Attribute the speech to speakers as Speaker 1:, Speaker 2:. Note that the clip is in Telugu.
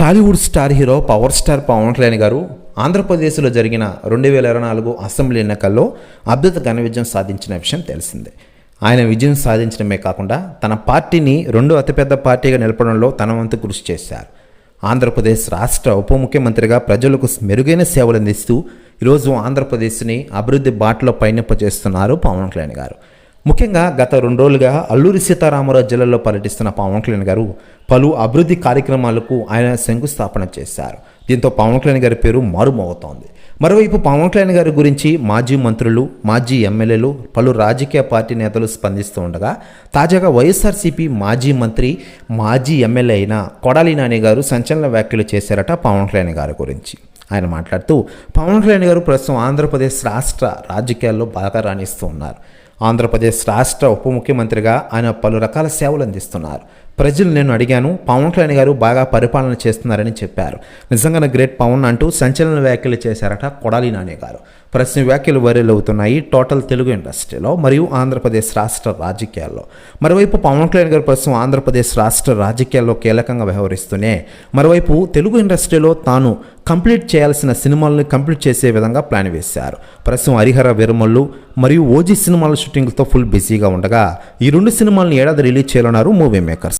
Speaker 1: Tollywood star hero power star Pawan Kalyan గారు ఆంధ్రప్రదేశ్లో జరిగిన 2024 అసెంబ్లీ ఎన్నికల్లో అద్భుత ఘన విజయం సాధించిన విషయం తెలిసిందే. ఆయన విజయం సాధించడమే కాకుండా తన పార్టీని రెండో అతిపెద్ద పార్టీగా నిలపడంలో తన వంతు కృషి చేశారు. ఆంధ్రప్రదేశ్ రాష్ట్ర ఉప ముఖ్యమంత్రిగా ప్రజలకు మెరుగైన సేవలు అందిస్తూ ఈరోజు ఆంధ్రప్రదేశ్ని అభివృద్ధి బాటలో పయనింపజేస్తున్నారు పవన్ కళ్యాణ్ గారు. ముఖ్యంగా గత 2 రోజులుగా అల్లూరి సీతారామరాజు జిల్లాలో పర్యటిస్తున్న పవన్ కళ్యాణ్ గారు పలు అభివృద్ధి కార్యక్రమాలకు ఆయన శంకుస్థాపన చేశారు. దీంతో పవన్ కళ్యాణ్ గారి పేరు మారుమోగుతోంది. మరోవైపు పవన్ కళ్యాణ్ గారి గురించి మాజీ మంత్రులు, మాజీ ఎమ్మెల్యేలు, పలు రాజకీయ పార్టీ నేతలు స్పందిస్తూ ఉండగా తాజాగా వైఎస్ఆర్సీపీ మాజీ మంత్రి, మాజీ ఎమ్మెల్యే అయిన కొడాలి నాని గారు సంచలన వ్యాఖ్యలు చేశారట పవన్ కళ్యాణ్ గారి గురించి. ఆయన మాట్లాడుతూ పవన్ కళ్యాణ్ గారు ప్రస్తుతం ఆంధ్రప్రదేశ్ రాష్ట్ర రాజకీయాల్లో బాగా రాణిస్తూ ఉన్నారు. ఆంధ్రప్రదేశ్ రాష్ట్ర ఉప ముఖ్యమంత్రిగా ఆయన పలు రకాల సేవలు అందిస్తున్నారు. ప్రజలు నేను అడిగాను, పవన్ కళ్యాణ్ గారు బాగా పరిపాలన చేస్తున్నారని చెప్పారు. నిజంగానే గ్రేట్ పవన్ అంటూ సంచలన వ్యాఖ్యలు చేశారట కొడాలి నాని గారు. ప్రస్తుత వ్యాఖ్యలు వైరల్ అవుతున్నాయి టోటల్ తెలుగు ఇండస్ట్రీలో మరియు ఆంధ్రప్రదేశ్ రాష్ట్ర రాజకీయాల్లో. మరోవైపు పవన్ కళ్యాణ్ గారు ప్రస్తుతం ఆంధ్రప్రదేశ్ రాష్ట్ర రాజకీయాల్లో కీలకంగా వ్యవహరిస్తూనే మరోవైపు తెలుగు ఇండస్ట్రీలో తాను కంప్లీట్ చేయాల్సిన సినిమాలను కంప్లీట్ చేసే విధంగా ప్లాన్ వేశారు. ప్రస్తుతం హరిహర వీరమల్లు మరియు ఓజీ సినిమాల షూటింగ్తో ఫుల్ బిజీగా ఉండగా ఈ 2 సినిమాలను ఏడాది రిలీజ్ చేయాలన్నారు మూవీ మేకర్స్.